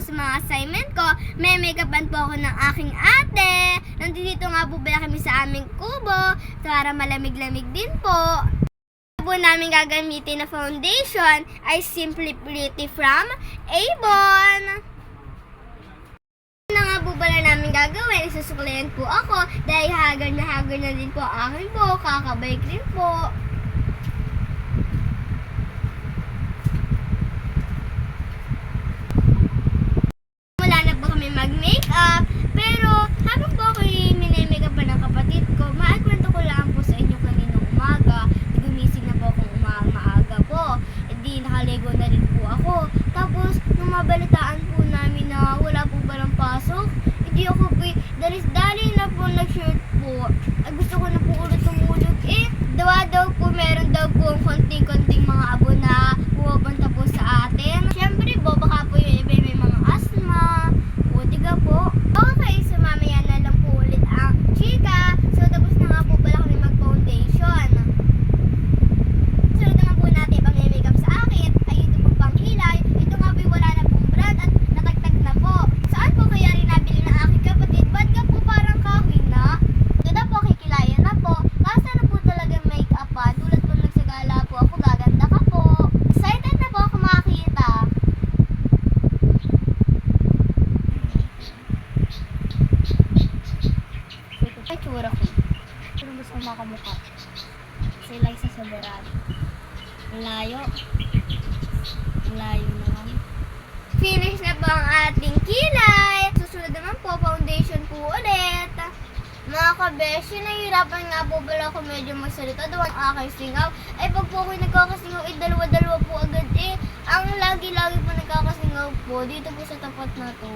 sa mga assignment ko, may make-upan po ako ng aking ate. Nandito nga po pala kami sa aming kubo para malamig-lamig din po. Po namin gagamitin na foundation ay Simply Pretty from Avon. Ano nga po pala namin gagawin? Isusuklayan po ako dahil hagar na din po akin po, kakabike rin po. Wala na po kami mag-makeup, pero habang po ako mini-makeup pa ng kapatid ko, maakwento ko lang po sa inyo kaninang umaga. Gumising na po akong maaga po. Hindi nakaligo na rin po ako. Tapos, nung mabalitaan po namin na wala po palang pasok, hindi ako po, dalis-dali na po nag-shirt po. Ay, gusto ko na po ulit tumulog. Daw po, meron daw po konting-konting mga abo na pupunta po sa atin. Siyempre po, baka po yung iba may mga asthma. O, diga po. Okay, so mamaya na lang po ulit ang chika. So, tapos na nga po pala kami mag-foundation. Sunod naman po natin pang makeup sa akin ay ito pong pangkilay. Ito nga po wala na pong brand at natagtag na po. Saan po kaya rin nabili ng aking kapatid? Ba't ka po parang kahoy na? Ito na po, kikilayan na po. Kasa na po talaga makeup pa. Tulad po nagsagala po ako, gaganda ka po. Excited na po ako makakita. Ito ay tsura ko. Pero gusto ko makamukha. Si Liza Soberano. Layo. Layo naman. Finish na po ang ating kilay. Susunod naman po, foundation po ulit. Mga kabeshi, nahihirapan nga po pala ako medyo magsalita daw ang aking singaw. Ay pag po ako'y nagkakasingaw, dalawa-dalawa po agad Ang lagi-lagi po nagkakasingaw po dito po sa tapat na to.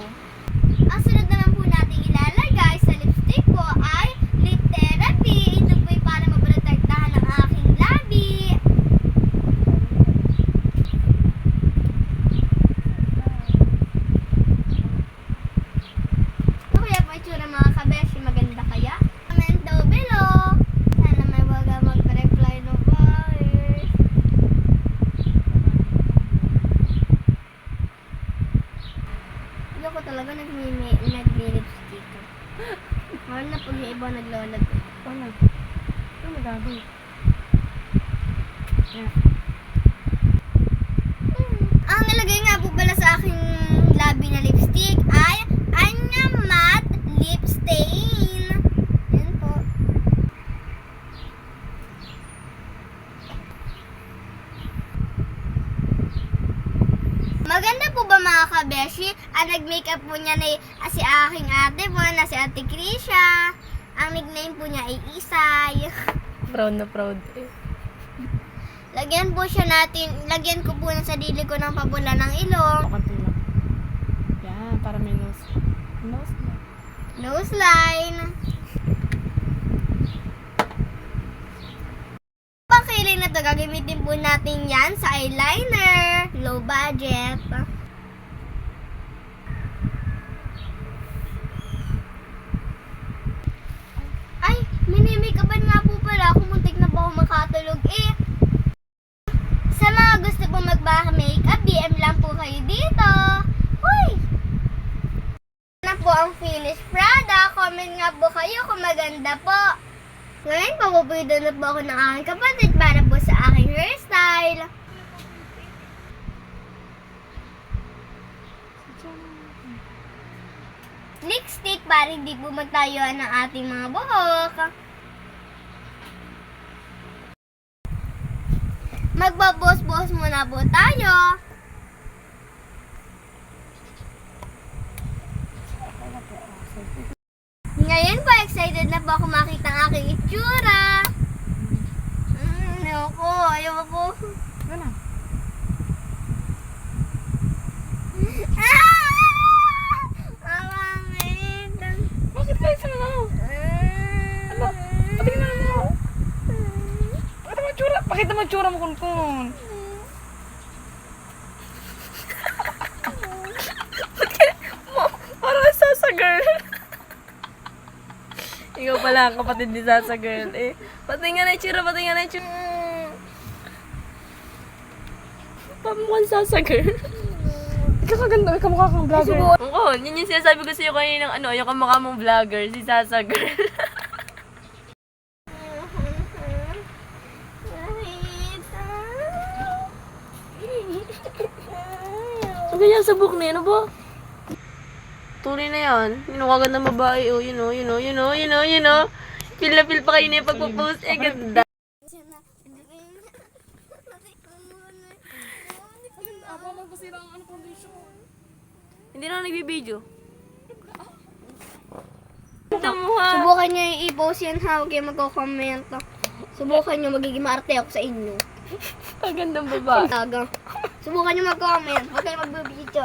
Ang sunod naman po natin ilalagay sa lipstick po ay lip therapy. Ito po ay para maprotektahan ang aking labi. Kaya po itsura mga kabeshi, maganda kaya? Comment down below. Sana may waga mag-reply no buyers. Hindi ako talaga nag-lipstick. Mahal na pag yung iba naglalag. Ano? Ano magagawin? Yeah. Ang nilagay nga po pala sa aking labi na lipstick ay Anya Matte Lip Stain. Yan po. Maganda po ba mga kabeshi? Ang nag-makeup po niya na si aking ate po na si Ate Krisha. Ang nickname po niya ay Isay. Proud na proud Lagyan ko po ng sarili ko ng pabula ng ilong. Konti lang. Yan, para may nose. Nose na. Nose line. Pangkiling na to, gagamitin po natin yan sa eyeliner. Low budget. Ay, mini-makeupan nga po pala. Kumuntik na po ako makatulog Sa mga gusto pong magba-makeup, DM lang po kayo dito. Hoy! Na po ang finished product. Comment nga po kayo kung maganda po. Ngayon, papupuido na po ako ng aking kapatid para po sa aking hairstyle. Lipstick para hindi po magtayuan ng ating mga buhok. Magbabos-bos muna po tayo. Ngayon po, excited na po ako makita ang aking itsura. Ayoko. Ano? Bakit ba isa mo? Ano? Patingin mo. Pakita mo tsura mo kun. Parang Sasa girl. Ikaw pala ang kapatid ni Sasa girl. Patingin na itsura. Pamukhang Sasa girl. kakaganda. Kamukha kang vlogger. Oo, yun yung sinasabi ko sa'yo kanina ng ano, yung kamukha mong vlogger, si Sasa Girl. Ang ganyan sa book na yun, ano ba? Tunay na yan. Yun ang ganda babae, oh, yun, oh, yun, oh, yun, oh, yun, oh, yun, oh. Feel na feel pa kayo na yung pagpo-post, eh, ganda. Hindi na ako nagbibideo. Ganda mo ha. Subukan nyo yung i-post yan ha, huwag kayo magko-comment. Subukan nyo, magiging maarte ako sa inyo. Ang gandang babae. Talaga. Subukan nyo mag-comment, huwag kayo magbibidyo.